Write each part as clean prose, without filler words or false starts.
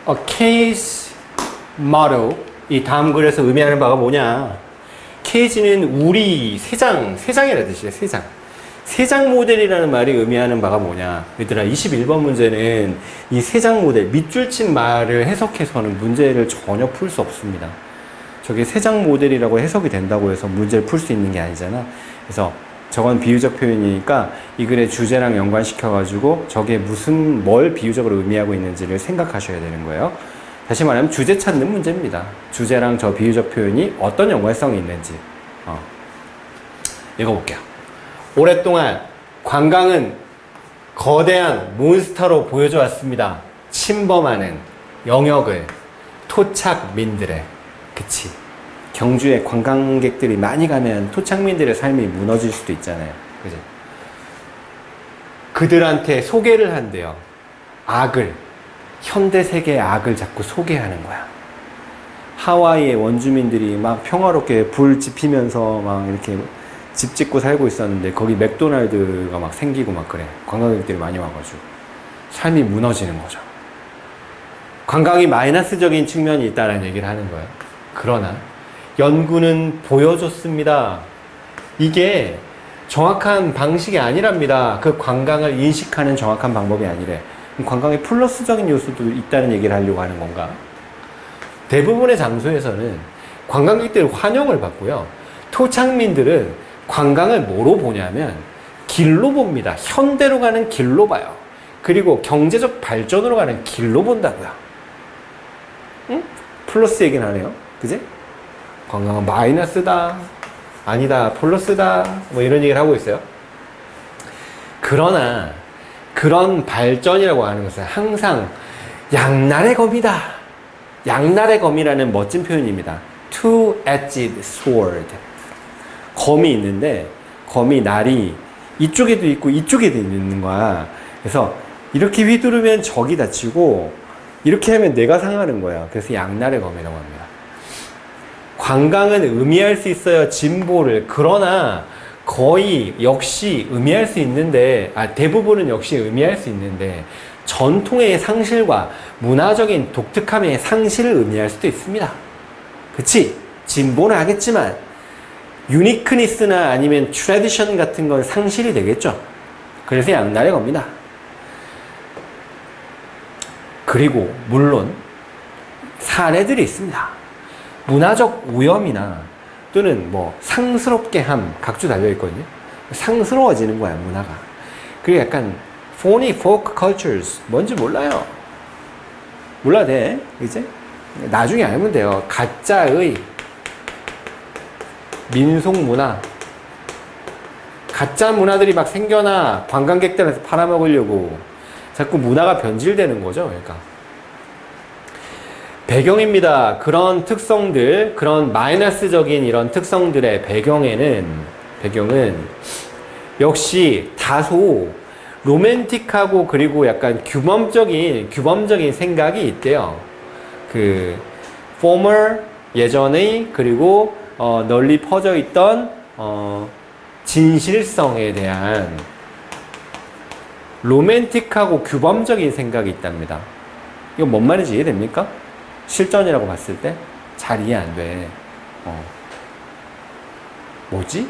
A case model, 이 다음 글에서 의미하는 바가 뭐냐? case는 우리 세장이라는 뜻이에요. 세장 모델이라는 말이 의미하는 바가 뭐냐? 얘들아, 21번 문제는 이 세장 모델, 밑줄 친 말을 해석해서는 문제를 전혀 풀 수 없습니다. 저게 세장 모델이라고 해석이 된다고 해서 문제를 풀 수 있는 게 아니잖아. 그래서 저건 비유적 표현이니까 이 글의 주제랑 연관시켜가지고 저게 뭘 비유적으로 의미하고 있는지를 생각하셔야 되는 거예요. 다시 말하면 주제 찾는 문제입니다. 주제랑 저 비유적 표현이 어떤 연관성이 있는지. 읽어볼게요. 오랫동안 관광은 거대한 몬스터로 보여져 왔습니다. 침범하는 영역을 토착민들의, 그치, 경주에 관광객들이 많이 가면 토착민들의 삶이 무너질 수도 있잖아요. 그죠? 그들한테 소개를 한대요. 악을, 현대 세계의 악을 자꾸 소개하는 거야. 하와이의 원주민들이 막 평화롭게 불 지피면서 막 이렇게 집 짓고 살고 있었는데 거기 맥도날드가 막 생기고 막 그래. 관광객들이 많이 와가지고 삶이 무너지는 거죠. 관광이 마이너스적인 측면이 있다는 얘기를 하는 거예요. 그러나 연구는 보여줬습니다. 이게 정확한 방식이 아니랍니다. 그 관광을 인식하는 정확한 방법이 아니래. 관광에 플러스적인 요소도 있다는 얘기를 하려고 하는 건가? 대부분의 장소에서는 관광객들 환영을 받고요. 토착민들은 관광을 뭐로 보냐면 길로 봅니다. 현대로 가는 길로 봐요. 그리고 경제적 발전으로 가는 길로 본다고요. 응? 플러스 얘기는 하네요. 그지? 관광은 마이너스다, 아니다, 플러스다, 뭐 이런 얘기를 하고 있어요. 그러나 그런 발전이라고 하는 것은 항상 양날의 검이다. 양날의 검이라는 멋진 표현입니다. Two-edged sword. 검이 있는데 검이 날이 이쪽에도 있고 이쪽에도 있는 거야. 그래서 이렇게 휘두르면 적이 다치고 이렇게 하면 내가 상하는 거야. 그래서 양날의 검이라고 합니다. 관광은 의미할 수 있어요. 진보를. 그러나 거의 역시 의미할 수 있는데, 대부분은 역시 의미할 수 있는데 전통의 상실과 문화적인 독특함의 상실을 의미할 수도 있습니다. 그치? 진보는 하겠지만 유니크니스나 아니면 트래디션 같은 건 상실이 되겠죠. 그래서 양날의 겁니다. 그리고 물론 사례들이 있습니다. 문화적 오염이나 또는 뭐 상스럽게 함, 각주 달려있거든요. 상스러워지는 거야, 문화가. 그리고 약간 phony folk cultures, 뭔지 몰라요. 몰라도 돼, 이제? 나중에 알면 돼요. 가짜의 민속 문화, 가짜 문화들이 막 생겨나 관광객들한테 팔아먹으려고 자꾸 문화가 변질되는 거죠. 그러니까 배경입니다. 그런 특성들, 그런 마이너스적인 이런 특성들의 배경은 역시 다소 로맨틱하고 그리고 약간 규범적인 생각이 있대요. 그 former, 예전의, 그리고 널리 퍼져 있던 진실성에 대한 로맨틱하고 규범적인 생각이 있답니다. 이거 뭔 말인지 이해됩니까? 실전이라고 봤을 때 잘 이해 안 돼. 뭐지?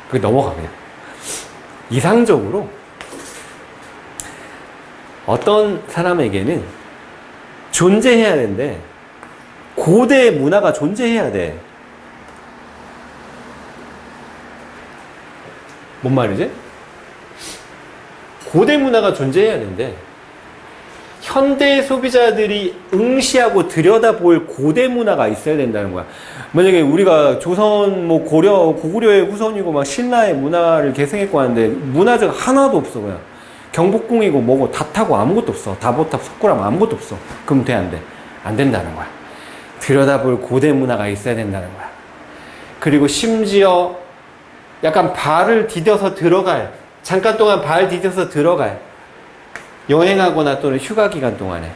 그게 넘어가 그냥. 이상적으로 어떤 사람에게는 존재해야 되는데 고대 문화가 존재해야 돼. 뭔 말이지? 고대 문화가 존재해야 되는데 현대 소비자들이 응시하고 들여다볼 고대 문화가 있어야 된다는 거야. 만약에 우리가 조선, 뭐 고구려의 후손이고 막 신라의 문화를 계승했고 하는데 문화적 하나도 없어. 그냥 경복궁이고 뭐고 다타고 아무것도 없어. 다보탑, 석굴암 아무것도 없어. 그럼 돼, 안 돼? 안 된다는 거야. 들여다볼 고대 문화가 있어야 된다는 거야. 그리고 심지어 약간 발을 디뎌서 들어갈, 잠깐 동안 발 디뎌서 들어갈, 여행하거나 또는 휴가 기간 동안에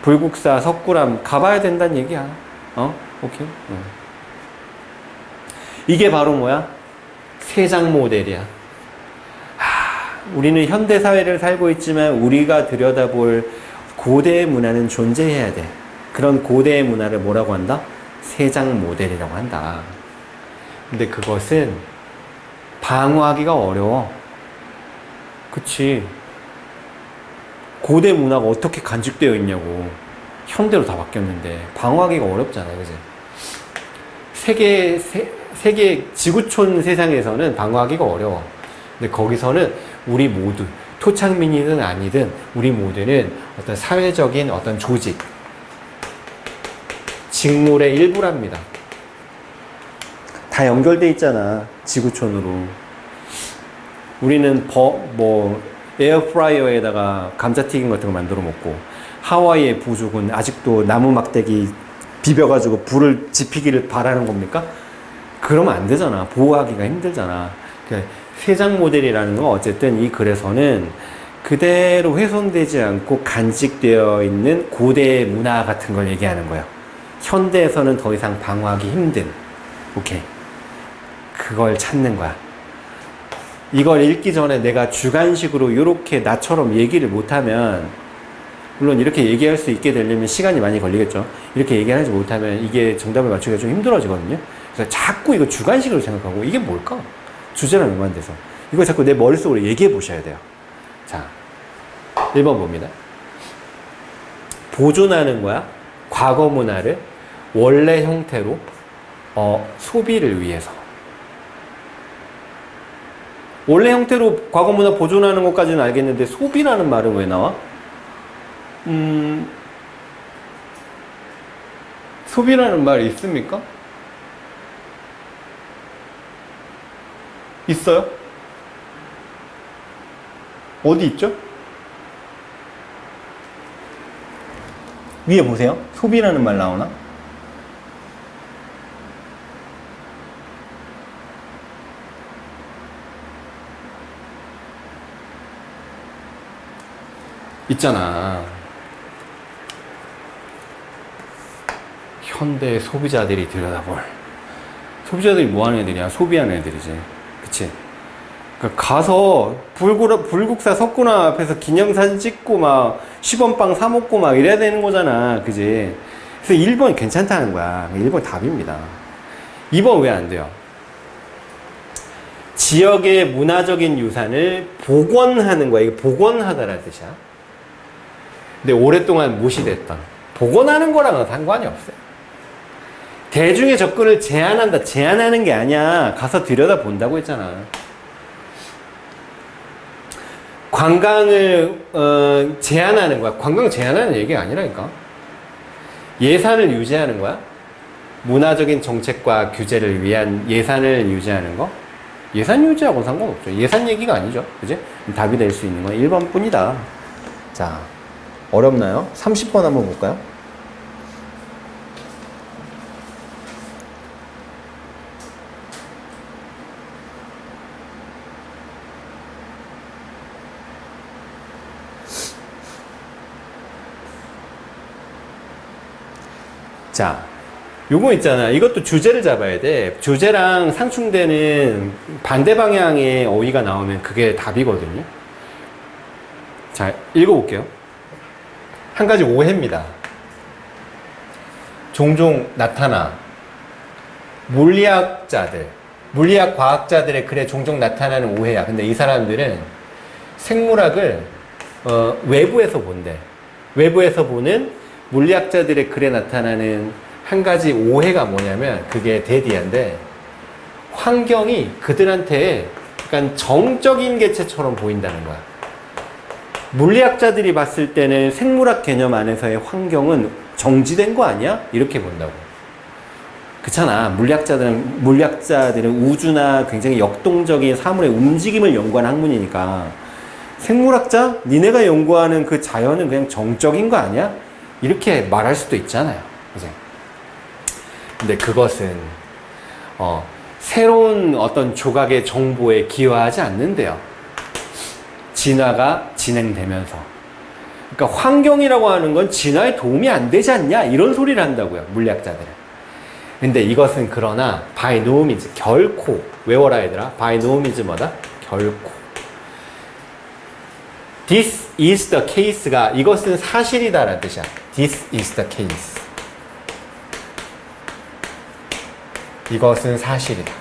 불국사, 석굴암 가봐야 된다는 얘기야. 오케이. 이게 바로 뭐야? 세장 모델이야. 우리는 현대 사회를 살고 있지만 우리가 들여다볼 고대의 문화는 존재해야 돼. 그런 고대의 문화를 뭐라고 한다? 세장 모델이라고 한다. 근데 그것은 방어하기가 어려워. 그치? 고대 문화가 어떻게 간직되어 있냐고. 현대로 다 바뀌었는데 방어하기가 어렵잖아, 그지? 세계 지구촌 세상에서는 방어하기가 어려워. 근데 거기서는 우리 모두 토착민이든 아니든 우리 모두는 어떤 사회적인 어떤 조직, 직물의 일부랍니다. 다 연결돼 있잖아, 지구촌으로. 우리는 에어프라이어에다가 감자튀김 같은 거 만들어 먹고, 하와이의 부족은 아직도 나무 막대기 비벼가지고 불을 지피기를 바라는 겁니까? 그러면 안 되잖아. 보호하기가 힘들잖아. 세장 모델이라는 건 어쨌든 이 글에서는 그대로 훼손되지 않고 간직되어 있는 고대의 문화 같은 걸 얘기하는 거예요. 현대에서는 더 이상 방어하기 힘든. 오케이. 그걸 찾는 거야. 이걸 읽기 전에 내가 주관식으로 이렇게 나처럼 얘기를 못하면, 물론 이렇게 얘기할 수 있게 되려면 시간이 많이 걸리겠죠. 이렇게 얘기하지 못하면 이게 정답을 맞추기가 좀 힘들어지거든요. 그래서 자꾸 이거 주관식으로 생각하고, 이게 뭘까? 주제랑 연관돼서. 이거 자꾸 내 머릿속으로 얘기해 보셔야 돼요. 자, 1번 봅니다. 보존하는 거야. 과거 문화를 원래 형태로 소비를 위해서. 원래 형태로 과거 문화 보존하는 것까지는 알겠는데 소비라는 말은 왜 나와? 소비라는 말 있습니까? 있어요? 어디 있죠? 위에 보세요. 소비라는 말 나오나? 있잖아. 현대 소비자들이 들여다볼. 소비자들이 뭐 하는 애들이야? 소비하는 애들이지. 그치? 그러니까 가서 불국사 석고나 앞에서 기념사진 찍고 막 시범빵 사 먹고 막 이래야 되는 거잖아. 그지? 그래서 1번 괜찮다는 거야. 1번 답입니다. 2번 왜 안 돼요? 지역의 문화적인 유산을 복원하는 거야. 이게 복원하다라는 뜻이야. 근데 오랫동안 무시됐던, 복원하는 거랑은 상관이 없어요. 대중의 접근을 제한한다. 제한하는 게 아니야. 가서 들여다본다고 했잖아. 관광을 제한하는 거야. 관광 제한하는 얘기가 아니라니까. 예산을 유지하는 거야. 문화적인 정책과 규제를 위한 예산을 유지하는 거. 예산 유지하고는 상관없죠. 예산 얘기가 아니죠. 그지? 답이 될 수 있는 건 1번 뿐이다. 자, 어렵나요? 30번 한번 볼까요? 자, 요거 있잖아. 이것도 주제를 잡아야 돼. 주제랑 상충되는 반대 방향의 어휘가 나오면 그게 답이거든요. 자, 읽어볼게요. 한 가지 오해입니다. 종종 나타나. 물리학자들, 물리학 과학자들의 글에 종종 나타나는 오해야. 근데 이 사람들은 생물학을 외부에서 본대. 외부에서 보는 물리학자들의 글에 나타나는 한 가지 오해가 뭐냐면 그게 대디한데, 환경이 그들한테 약간 정적인 개체처럼 보인다는 거야. 물리학자들이 봤을 때는 생물학 개념 안에서의 환경은 정지된 거 아니야? 이렇게 본다고. 그렇잖아. 물리학자들은 우주나 굉장히 역동적인 사물의 움직임을 연구하는 학문이니까, 생물학자? 니네가 연구하는 그 자연은 그냥 정적인 거 아니야? 이렇게 말할 수도 있잖아요. 그죠? 근데 그것은 새로운 어떤 조각의 정보에 기여하지 않는데요. 진화가 진행되면서. 그러니까 환경이라고 하는 건 진화에 도움이 안 되지 않냐? 이런 소리를 한다고요, 물리학자들은. 근데 이것은 그러나 by no means, 결코, 외워라 얘들아. by no means 뭐다? 결코. This is the case가 이것은 사실이다 라는 뜻이야. This is the case. 이것은 사실이다.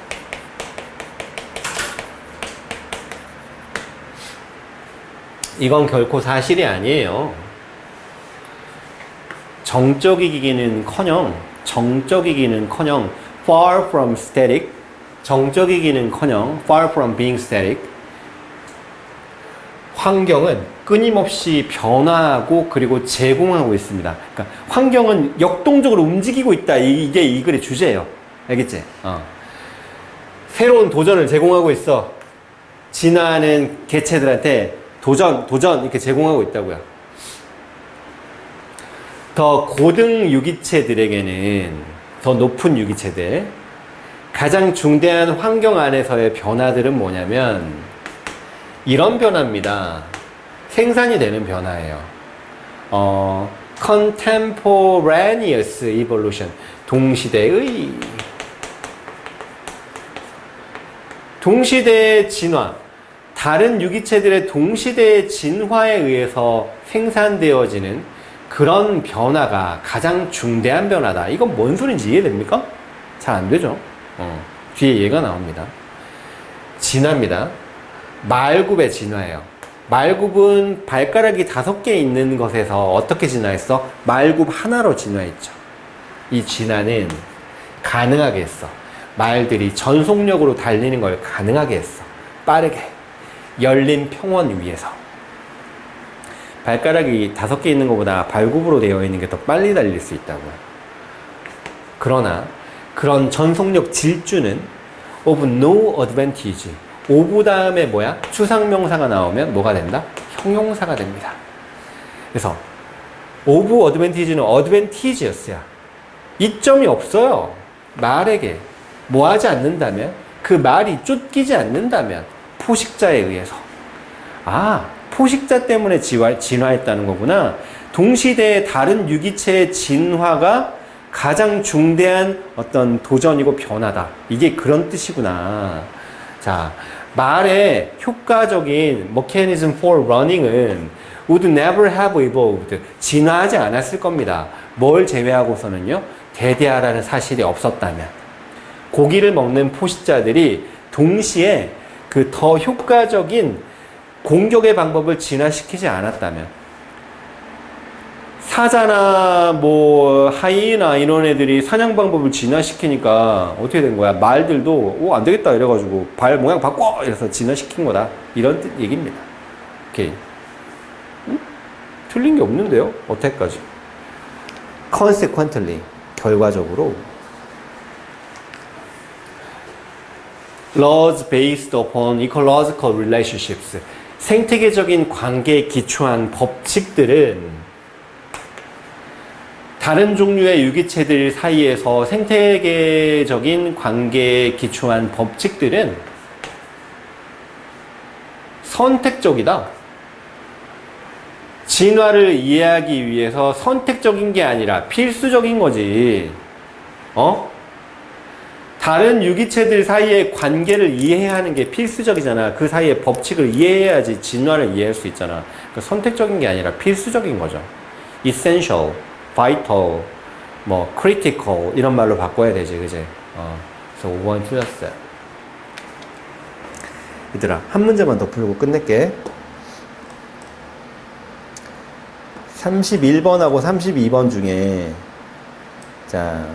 이건 결코 사실이 아니에요. 정적이기는커녕 far from static, 정적이기는커녕 far from being static, 환경은 끊임없이 변화하고 그리고 제공하고 있습니다. 그러니까 환경은 역동적으로 움직이고 있다. 이게 이 글의 주제예요. 알겠지? 새로운 도전을 제공하고 있어. 진화하는 개체들한테 도전 이렇게 제공하고 있다고요. 더 고등 유기체들에게는, 더 높은 유기체들, 가장 중대한 환경 안에서의 변화들은 뭐냐면 이런 변화입니다. 생산이 되는 변화예요. contemporaneous evolution, 동시대의 진화, 다른 유기체들의 동시대의 진화에 의해서 생산되어지는 그런 변화가 가장 중대한 변화다. 이건 뭔 소린지 이해됩니까? 잘 안 되죠? 뒤에 얘가 나옵니다. 진화입니다. 말굽의 진화예요. 말굽은 발가락이 5개 있는 것에서 어떻게 진화했어? 말굽 하나로 진화했죠. 이 진화는 가능하게 했어. 말들이 전속력으로 달리는 걸 가능하게 했어. 빠르게. 열린 평원 위에서. 발가락이 5개 있는 것보다 발굽으로 되어 있는 게 더 빨리 달릴 수 있다고요. 그러나 그런 전속력 질주는 of no advantage. of 다음에 뭐야? 추상명사가 나오면 뭐가 된다? 형용사가 됩니다. 그래서 of advantage는 advantage였어요. 이점이 없어요. 말에게 뭐 하지 않는다면, 그 말이 쫓기지 않는다면, 포식자에 의해서. 포식자 때문에 진화했다는 거구나. 동시대의 다른 유기체의 진화가 가장 중대한 어떤 도전이고 변화다. 이게 그런 뜻이구나. 자, 말의 효과적인 mechanism for running은 would never have evolved. 진화하지 않았을 겁니다. 뭘 제외하고서는요? 대대하라는 사실이 없었다면. 고기를 먹는 포식자들이 동시에 그 더 효과적인 공격의 방법을 진화시키지 않았다면, 사자나 하이에나 이런 애들이 사냥 방법을 진화시키니까 어떻게 된 거야? 말들도 안 되겠다 이래가지고 발 모양 바꿔 이래서 진화시킨 거다. 이런 얘기입니다. 오케이. 틀린 게 없는데요? 어태까지. Consequently, 결과적으로 laws based upon ecological relationships, 생태계적인 관계에 기초한 법칙들은 다른 종류의 유기체들 사이에서 생태계적인 관계에 기초한 법칙들은 선택적이다. 진화를 이해하기 위해서 선택적인 게 아니라 필수적인 거지. 다른 유기체들 사이의 관계를 이해하는 게 필수적이잖아. 그 사이의 법칙을 이해해야지 진화를 이해할 수 있잖아. 그러니까 선택적인 게 아니라 필수적인 거죠. essential, vital, critical 이런 말로 바꿔야 되지, 그지? 그래서 5번 틀렸어요. 얘들아, 한 문제만 더 풀고 끝낼게. 31번하고 32번 중에, 자,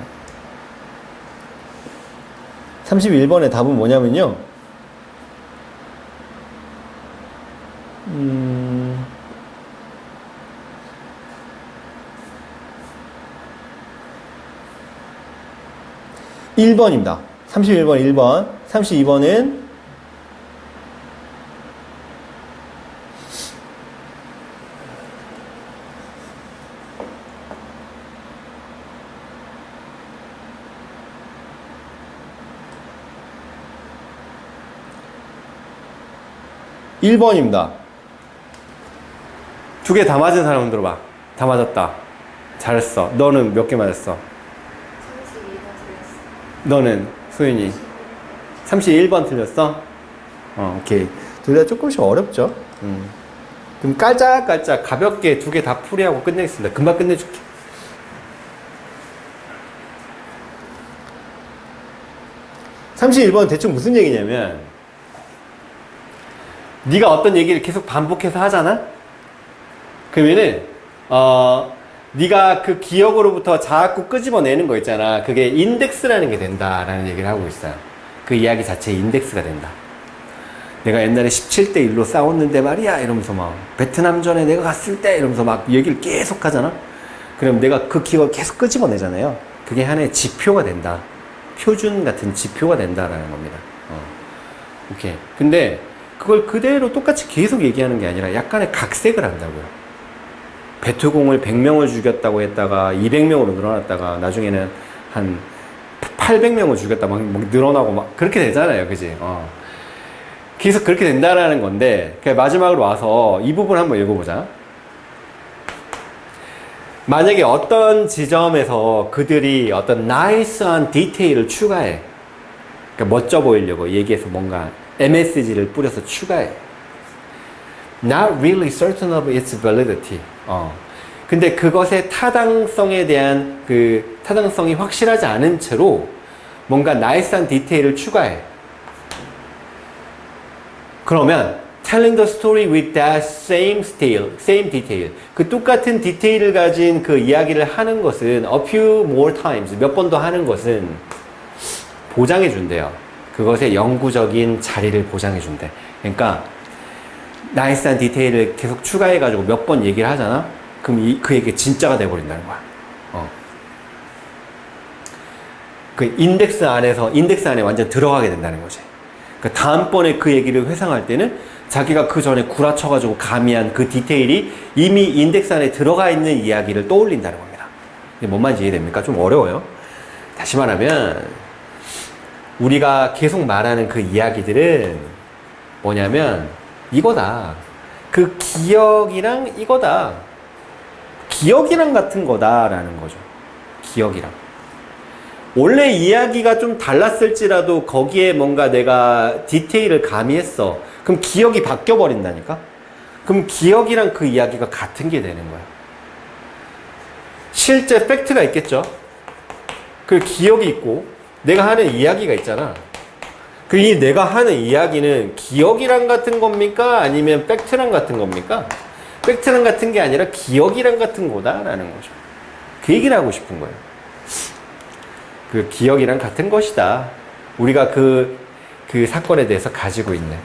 31번의 답은 뭐냐면요. 1번입니다. 31번 1번. 32번은 1번입니다. 2개 다 맞은 사람 들어봐. 다 맞았다. 잘했어. 너는 몇 개 맞았어? 32번 틀렸어. 너는 소윤이 31번 틀렸어? 오케이. 둘 다 조금씩 어렵죠? 그럼 깔짝깔짝 가볍게 두 개 다 풀이하고 끝내겠습니다. 금방 끝내줄게. (31번) 대충 무슨 얘기냐면, 네가 어떤 얘기를 계속 반복해서 하잖아? 그러면은 네가 그 기억으로부터 자꾸 끄집어내는 거 있잖아. 그게 인덱스라는 게 된다라는 얘기를 하고 있어요. 그 이야기 자체의 인덱스가 된다. 내가 옛날에 17대 1로 싸웠는데 말이야 이러면서 막 베트남전에 내가 갔을 때 이러면서 막 얘기를 계속 하잖아. 그럼 내가 그 기억을 계속 끄집어내잖아요. 그게 하나의 지표가 된다. 표준 같은 지표가 된다라는 겁니다. 오케이. 근데 그걸 그대로 똑같이 계속 얘기하는 게 아니라 약간의 각색을 한다고요. 베트공을 100명을 죽였다고 했다가 200명으로 늘어났다가 나중에는 한 800명을 죽였다 막 늘어나고 막 그렇게 되잖아요. 그지? 계속 그렇게 된다라는 건데, 마지막으로 와서 이 부분 한번 읽어보자. 만약에 어떤 지점에서 그들이 어떤 나이스한 디테일을 추가해. 그러니까 멋져 보이려고 얘기해서 뭔가 MSG를 뿌려서 추가해. Not really certain of its validity. 근데 그것의 타당성에 대한 그 타당성이 확실하지 않은 채로 뭔가 나이스한 디테일을 추가해. 그러면 telling the story with that same detail. 그 똑같은 디테일을 가진 그 이야기를 하는 것은 a few more times, 몇 번 더 하는 것은 보장해 준대요. 그것의 영구적인 자리를 보장해 준대. 그러니까 나이스한 디테일을 계속 추가해 가지고 몇 번 얘기를 하잖아. 그럼 그 얘기가 진짜가 돼 버린다는 거야. 그 인덱스 안에 완전 들어가게 된다는 거지. 그러니까 다음번에 그 얘기를 회상할 때는 자기가 그 전에 구라쳐가지고 가미한 그 디테일이 이미 인덱스 안에 들어가 있는 이야기를 떠올린다는 겁니다. 이게 뭔 말인지 이해됩니까? 좀 어려워요. 다시 말하면 우리가 계속 말하는 그 이야기들은 뭐냐면 이거다. 그 기억이랑 이거다. 기억이랑 같은 거다라는 거죠. 기억이랑. 원래 이야기가 좀 달랐을지라도 거기에 뭔가 내가 디테일을 가미했어. 그럼 기억이 바뀌어 버린다니까? 그럼 기억이랑 그 이야기가 같은 게 되는 거야. 실제 팩트가 있겠죠? 그 기억이 있고 내가 하는 이야기가 있잖아. 그 이 내가 하는 이야기는 기억이랑 같은 겁니까? 아니면 팩트랑 같은 겁니까? 팩트랑 같은 게 아니라 기억이랑 같은 거다라는 거죠. 그 얘기를 하고 싶은 거예요. 그 기억이랑 같은 것이다. 우리가 그 사건에 대해서 가지고 있는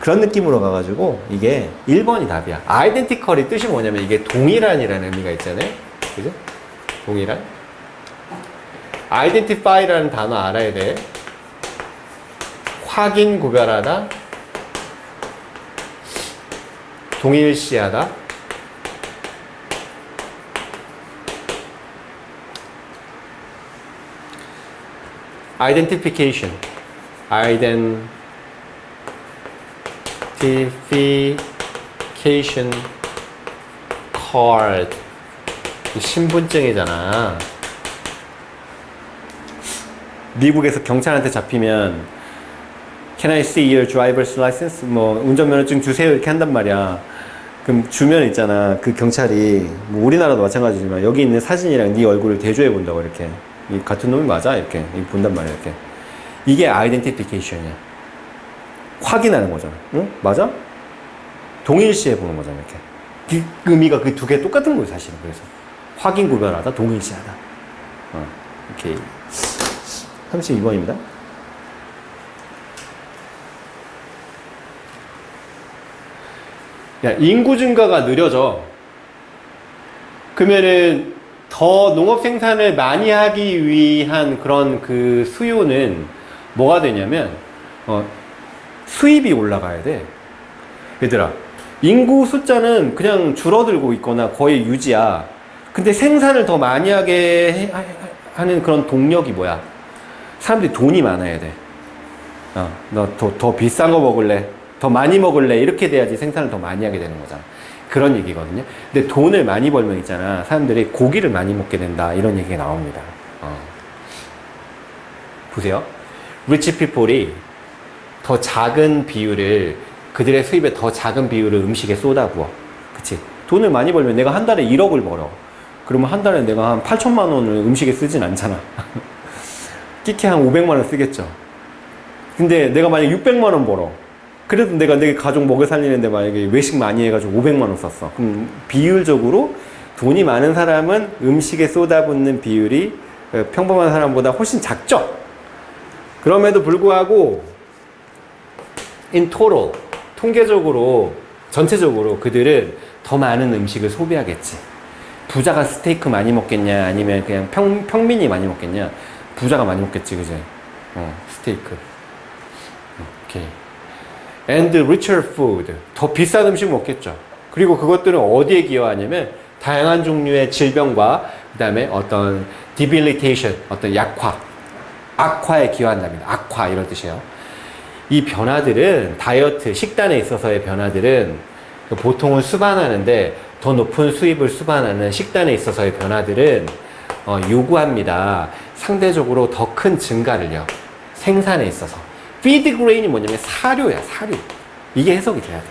그런 느낌으로 가가지고 이게 1번이 답이야. 아이덴티컬이 뜻이 뭐냐면 이게 동일한이라는 의미가 있잖아요. 그죠? 동일한. identify라는 단어 알아야 돼. 확인, 구별하다. 동일시하다. identification. identification card. 신분증이잖아. 미국에서 경찰한테 잡히면 Can I see your driver's license? 뭐 운전면허증 주세요 이렇게 한단 말이야. 그럼 주면 있잖아. 그 경찰이 뭐 우리나라도 마찬가지지만 여기 있는 사진이랑 네 얼굴을 대조해 본다고 이렇게. 이 같은 놈이 맞아? 이렇게 본단 말이야. 이렇게. 이게 아이덴티피케이션이야. 확인하는 거잖아. 응? 맞아? 동일시해 보는 거잖아. 이렇게. 그 의미가 그 두 개 똑같은 거예요, 사실은. 그래서 확인 구별하다, 동일시하다. 오케이. 32번입니다. 야, 인구 증가가 느려져. 그러면은 더 농업 생산을 많이 하기 위한 그런 그 수요는 뭐가 되냐면 수입이 올라가야 돼. 얘들아, 인구 숫자는 그냥 줄어들고 있거나 거의 유지야. 근데 생산을 더 많이 하게 하는 그런 동력이 뭐야? 사람들이 돈이 많아야 돼. 너 더 비싼 거 먹을래? 더 많이 먹을래? 이렇게 돼야지 생산을 더 많이 하게 되는 거잖아. 그런 얘기거든요. 근데 돈을 많이 벌면 있잖아. 사람들이 고기를 많이 먹게 된다. 이런 얘기가 나옵니다. 보세요. Rich people이 더 작은 비율을 그들의 수입의 더 작은 비율을 음식에 쏟아부어. 그치? 돈을 많이 벌면 내가 한 달에 1억을 벌어. 그러면 한 달에 내가 한 8천만 원을 음식에 쓰진 않잖아. 끼케 한 500만 원 쓰겠죠. 근데 내가 만약에 600만 원 벌어. 그래도 내가 내 가족 먹여 살리는데 만약에 외식 많이 해가지고 500만 원 썼어. 그럼 비율적으로 돈이 많은 사람은 음식에 쏟아붓는 비율이 평범한 사람보다 훨씬 작죠. 그럼에도 불구하고 in total, 통계적으로 전체적으로 그들은 더 많은 음식을 소비하겠지. 부자가 스테이크 많이 먹겠냐 아니면 그냥 평민이 많이 먹겠냐. 부자가 많이 먹겠지, 그지? 스테이크. 오케이. And richer food. 더 비싼 음식 먹겠죠. 그리고 그것들은 어디에 기여하냐면 다양한 종류의 질병과 그 다음에 어떤 debilitation, 어떤 약화, 악화에 기여한답니다. 악화 이런 뜻이에요. 이 변화들은 다이어트, 식단에 있어서의 변화들은 보통은 수반하는데 더 높은 수입을 수반하는 식단에 있어서의 변화들은 요구합니다. 상대적으로 더 큰 증가를요. 생산에 있어서. feed grain이 뭐냐면 사료야, 사료. 이게 해석이 돼야 돼.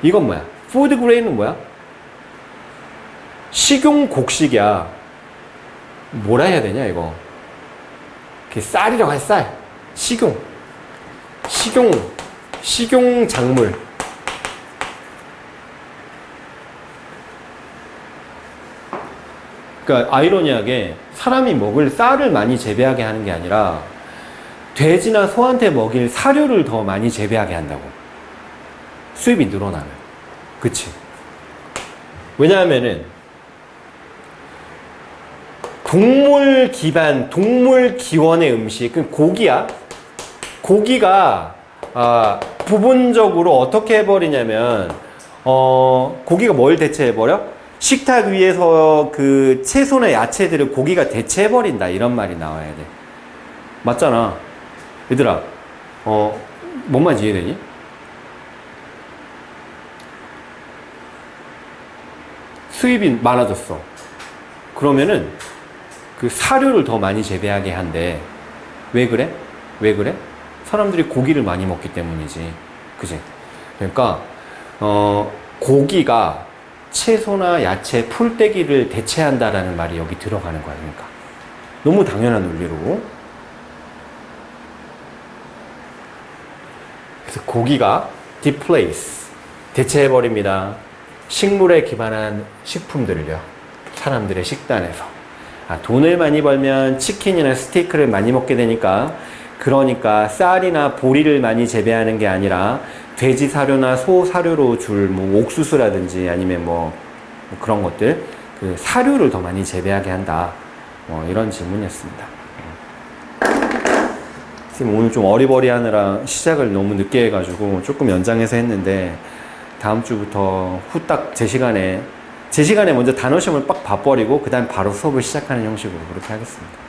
이건 뭐야? food grain은 뭐야? 식용 곡식이야. 뭐라 해야 되냐, 이거? 쌀이라고 해, 쌀. 식용 작물. 그러니까 아이러니하게 사람이 먹을 쌀을 많이 재배하게 하는 게 아니라 돼지나 소한테 먹일 사료를 더 많이 재배하게 한다고. 수입이 늘어나면. 그치? 왜냐하면은 동물 기반, 동물 기원의 음식, 그 고기야. 고기가 부분적으로 어떻게 해버리냐면 고기가 뭘 대체해버려? 식탁 위에서 그 채소나 야채들을 고기가 대체해버린다, 이런 말이 나와야 돼. 맞잖아. 얘들아, 뭔 말인지 이해되니? 수입이 많아졌어. 그러면은 그 사료를 더 많이 재배하게 한대. 왜 그래? 왜 그래? 사람들이 고기를 많이 먹기 때문이지. 그지? 그러니까 고기가 채소나 야채, 풀떼기를 대체한다라는 말이 여기 들어가는 거야. 그러니까 너무 당연한 논리로. 그래서 고기가 displace, 대체해버립니다. 식물에 기반한 식품들을요. 사람들의 식단에서. 돈을 많이 벌면 치킨이나 스테이크를 많이 먹게 되니까, 그러니까 쌀이나 보리를 많이 재배하는 게 아니라 돼지 사료나 소 사료로 줄 뭐 옥수수라든지 아니면 뭐 그런 것들, 그 사료를 더 많이 재배하게 한다. 이런 질문이었습니다. 선생님 오늘 좀 어리버리하느라 시작을 너무 늦게 해가지고 조금 연장해서 했는데, 다음 주부터 후딱 제 시간에 먼저 단어 시험을 빡 봐버리고 그 다음 바로 수업을 시작하는 형식으로 그렇게 하겠습니다.